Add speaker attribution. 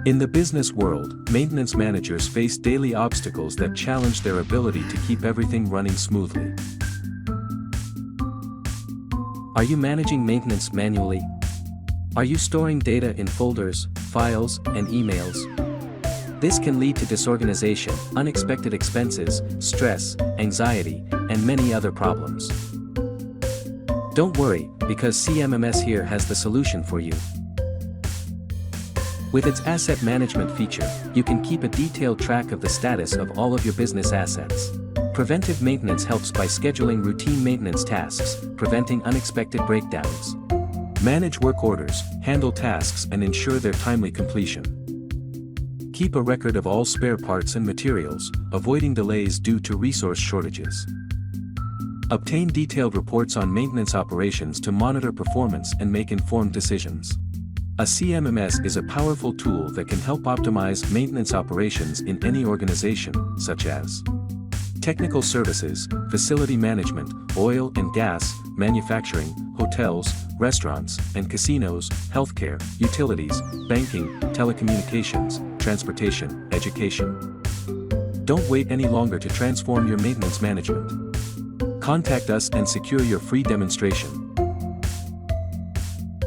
Speaker 1: In the business world, maintenance managers face daily obstacles that challenge their ability to keep everything running smoothly. Are you managing maintenance manually? Are you storing data in folders, files, and emails? This can lead to disorganization, unexpected expenses, stress, anxiety, and many other problems. Don't worry, because CMMShere has the solution for you. With its asset management feature, you can keep a detailed track of the status of all of your business assets. Preventive maintenance helps by scheduling routine maintenance tasks, preventing unexpected breakdowns. Manage work orders, handle tasks, and ensure their timely completion. Keep a record of all spare parts and materials, avoiding delays due to resource shortages. Obtain detailed reports on maintenance operations to monitor performance and make informed decisions. A CMMS is a powerful tool that can help optimize maintenance operations in any organization, such as technical services, facility management, oil and gas, manufacturing, hotels, restaurants and casinos, healthcare, utilities, banking, telecommunications, transportation, education. Don't wait any longer to transform your maintenance management. Contact us and secure your free demonstration.